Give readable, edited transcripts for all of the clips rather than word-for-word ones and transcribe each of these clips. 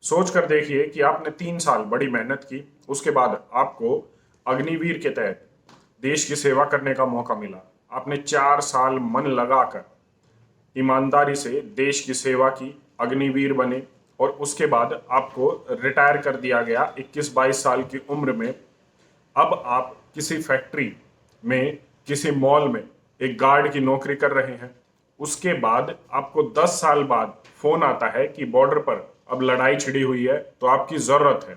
सोच कर देखिए कि आपने 3 साल बड़ी मेहनत की, उसके बाद आपको अग्निवीर के तहत देश की सेवा करने का मौका मिला। आपने 4 साल मन लगाकर ईमानदारी से देश की सेवा की, अग्निवीर बने और उसके बाद आपको रिटायर कर दिया गया 21-22 साल की उम्र में। अब आप किसी फैक्ट्री में, किसी मॉल में एक गार्ड की नौकरी कर रहे हैं। उसके बाद आपको 10 साल बाद फोन आता है कि बॉर्डर पर अब लड़ाई छिड़ी हुई है, तो आपकी ज़रूरत है।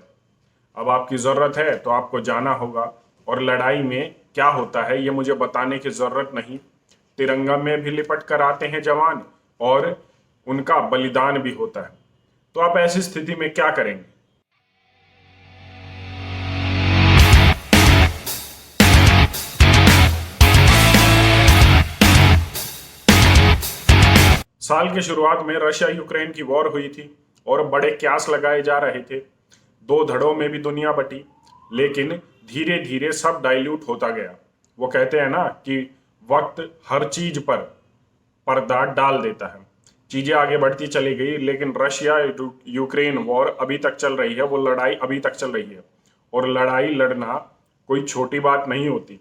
अब आपकी ज़रूरत है तो आपको जाना होगा। और लड़ाई में क्या होता है ये मुझे बताने की ज़रूरत नहीं। तिरंगा में भी लिपट कर आते हैं जवान और उनका बलिदान भी होता है। तो आप ऐसी स्थिति में क्या करेंगे? साल की शुरुआत में रशिया यूक्रेन की वॉर हुई थी और बड़े क्यास लगाए जा रहे थे। दो धड़ों में भी दुनिया बटी, लेकिन धीरे धीरे सब डाइल्यूट होता गया। वो कहते हैं ना कि वक्त हर चीज पर पर्दा डाल देता है। चीजें आगे बढ़ती चली गई, लेकिन रशिया यूक्रेन वॉर अभी तक चल रही है। वो लड़ाई अभी तक चल रही है और लड़ाई लड़ना कोई छोटी बात नहीं होती।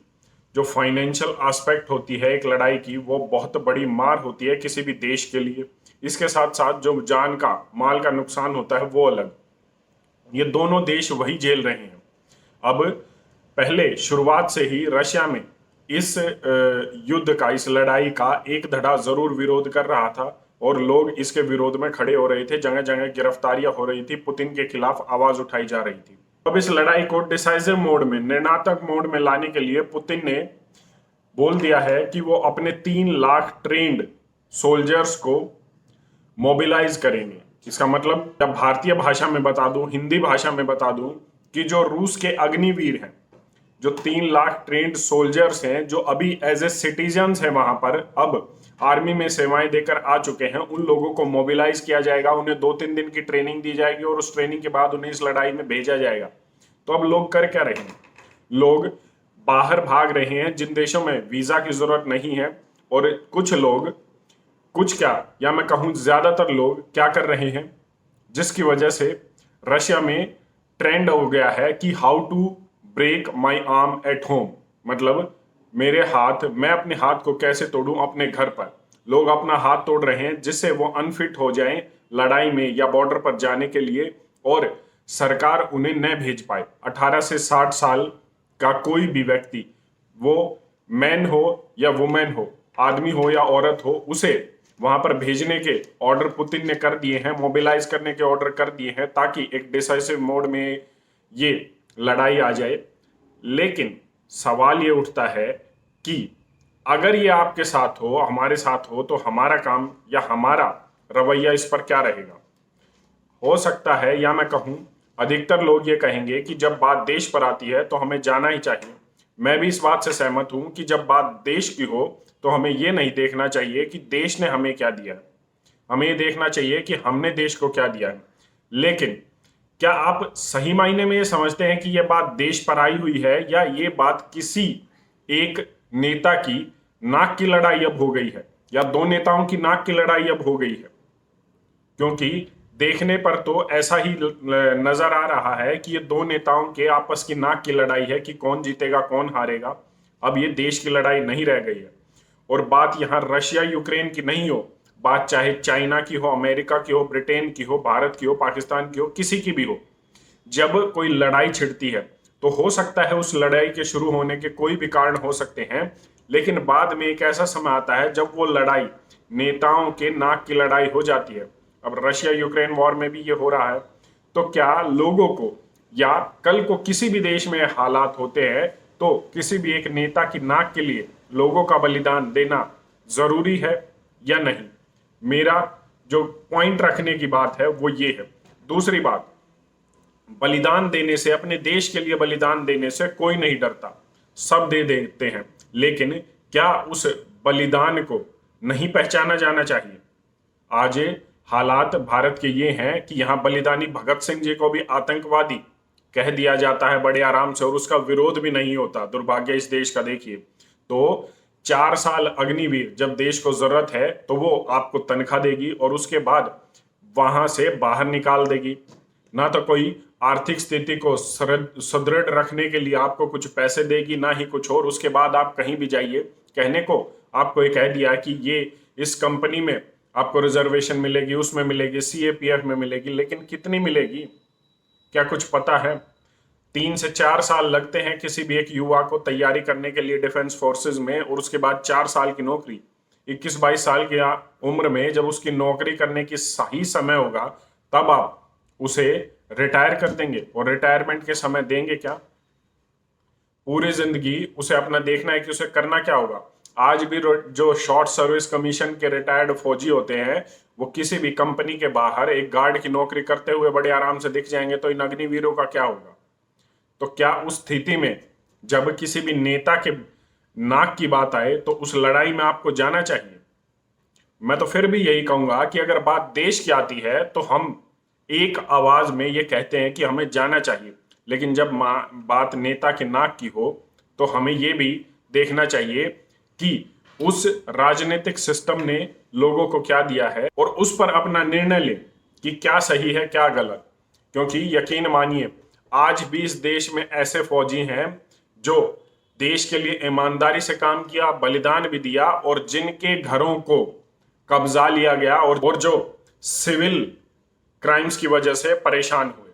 जो फाइनेंशियल एस्पेक्ट होती है एक लड़ाई की, वो बहुत बड़ी मार होती है किसी भी देश के लिए। इसके साथ साथ जो जान का, माल का नुकसान होता है वो अलग। ये दोनों देश वही झेल रहे हैं। अब पहले शुरुआत से ही रशिया में इस युद्ध का, इस लड़ाई का एक धड़ा जरूर विरोध कर रहा था और लोग इसके विरोध में खड़े हो रहे थे। जगह जगह गिरफ्तारियां हो रही थी, पुतिन के खिलाफ आवाज उठाई जा रही थी। अब इस लड़ाई को डिसाइसिव मोड में, निर्णात्मक मोड में लाने के लिए पुतिन ने बोल दिया है कि वो अपने 3 लाख ट्रेंड सोल्जर्स को मोबिलाइज करेंगे। इसका मतलब, जब भारतीय भाषा में बता दूं, हिंदी भाषा में बता दूं, कि जो रूस के अग्निवीर हैं, जो 3 लाख ट्रेंड सोल्जर्स हैं, जो अभी एज ए सिटीजन्स हैं वहां पर, अब आर्मी में सेवाएं देकर आ चुके हैं, उन लोगों को मोबिलाइज किया जाएगा। उन्हें 2-3 दिन की ट्रेनिंग दी जाएगी और उस ट्रेनिंग के बाद उन्हें इस लड़ाई में भेजा जाएगा। तो अब लोग कर क्या रहे हैं? लोग बाहर भाग रहे हैं जिन देशों में वीजा की जरूरत नहीं है। और कुछ लोग, कुछ क्या, या मैं कहूं ज्यादातर लोग क्या कर रहे हैं, जिसकी वजह से रशिया में ट्रेंड हो गया है कि how to break my arm at home. मतलब मैं अपने हाथ को कैसे तोड़ूं अपने घर पर। लोग अपना हाथ तोड़ रहे हैं जिससे वो अनफिट हो जाएं लड़ाई में या बॉर्डर पर जाने के लिए, और सरकार उन्हें न भेज पाए। 18 से 60 साल का कोई भी व्यक्ति, वो मैन हो या वुमेन हो, आदमी हो या औरत हो, उसे वहां पर भेजने के ऑर्डर पुतिन ने कर दिए हैं, मोबिलाइज करने के ऑर्डर कर दिए हैं, ताकि एक डिसाइसिव मोड में ये लड़ाई आ जाए। लेकिन सवाल ये उठता है कि अगर ये आपके साथ हो, हमारे साथ हो, तो हमारा काम या हमारा रवैया इस पर क्या रहेगा? हो सकता है, या मैं कहूं अधिकतर लोग ये कहेंगे कि जब बात देश पर आती है तो हमें जाना ही चाहिए। मैं भी इस बात से सहमत हूं कि जब बात देश की हो तो हमें ये नहीं देखना चाहिए कि देश ने हमें क्या दिया है। हमें ये देखना चाहिए कि हमने देश को क्या दिया है। लेकिन क्या आप सही मायने में ये समझते हैं कि ये बात देश पर आई हुई है, या ये बात किसी एक नेता की नाक की लड़ाई अब हो गई है, या दो नेताओं की नाक की लड़ाई अब हो गई है? क्योंकि देखने पर तो ऐसा ही नजर आ रहा है कि ये दो नेताओं के आपस की नाक की लड़ाई है कि कौन जीतेगा कौन हारेगा। अब ये देश की लड़ाई नहीं रह गई है। और बात यहाँ रशिया यूक्रेन की नहीं हो, बात चाहे चाइना की हो, अमेरिका की हो, ब्रिटेन की हो, भारत की हो, पाकिस्तान की हो, किसी की भी हो, जब कोई लड़ाई छिड़ती है तो हो सकता है उस लड़ाई के शुरू होने के कोई भी कारण हो सकते हैं, लेकिन बाद में एक ऐसा समय आता है जब वो लड़ाई नेताओं के नाक की लड़ाई हो जाती है। अब रशिया यूक्रेन वॉर में भी ये हो रहा है। तो क्या लोगों को, या कल को किसी भी देश में हालात होते हैं तो किसी भी एक नेता की नाक के लिए लोगों का बलिदान देना जरूरी है या नहीं? मेरा जो पॉइंट रखने की बात है वो ये है। दूसरी बात, बलिदान देने से, अपने देश के लिए बलिदान देने से कोई नहीं डरता, सब दे देते हैं। लेकिन क्या उस बलिदान को नहीं पहचाना जाना चाहिए? आज हालात भारत के ये हैं कि यहां बलिदानी भगत सिंह जी को भी आतंकवादी कह दिया जाता है बड़े आराम से, और उसका विरोध भी नहीं होता। दुर्भाग्य इस देश का देखिए। तो 4 साल अग्निवीर, जब देश को जरूरत है तो वो आपको तनख्वाह देगी और उसके बाद वहां से बाहर निकाल देगी। ना तो कोई आर्थिक स्थिति को सुदृढ़ रखने के लिए आपको कुछ पैसे देगी, ना ही कुछ और। उसके बाद आप कहीं भी जाइए, कहने को आपको ये कह दिया कि ये इस कंपनी में आपको रिजर्वेशन मिलेगी, उसमें मिलेगी, सीएपीएफ में मिलेगी, लेकिन कितनी मिलेगी क्या कुछ पता है? 3 से 4 साल लगते हैं किसी भी एक युवा को तैयारी करने के लिए डिफेंस फोर्सेस में, और उसके बाद 4 साल की नौकरी। 21-22 साल की उम्र में जब उसकी नौकरी करने की सही समय होगा, तब आप उसे रिटायर कर देंगे, और रिटायरमेंट के समय देंगे क्या? पूरी जिंदगी उसे अपना देखना है कि उसे करना क्या होगा। आज भी जो शॉर्ट सर्विस कमीशन के रिटायर्ड फौजी होते हैं, वो किसी भी कंपनी के बाहर एक गार्ड की नौकरी करते हुए बड़े आराम से दिख जाएंगे, तो इन अग्निवीरों का क्या होगा? तो क्या उस स्थिति में जब किसी भी नेता के नाक की बात आए तो उस लड़ाई में आपको जाना चाहिए? मैं तो फिर भी यही कहूंगा कि अगर बात देश की आती है तो हम एक आवाज में ये कहते हैं कि हमें जाना चाहिए, लेकिन जब बात नेता के नाक की हो तो हमें ये भी देखना चाहिए कि उस राजनीतिक सिस्टम ने लोगों को क्या दिया है, और उस पर अपना निर्णय ले कि क्या सही है क्या गलत। क्योंकि यकीन मानिए, आज भी इस देश में ऐसे फौजी हैं जो देश के लिए ईमानदारी से काम किया, बलिदान भी दिया, और जिनके घरों को कब्जा लिया गया, और जो सिविल क्राइम्स की वजह से परेशान हुए।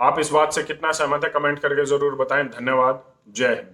आप इस बात से कितना सहमत है, कमेंट करके जरूर बताएं। धन्यवाद। जय हिंद।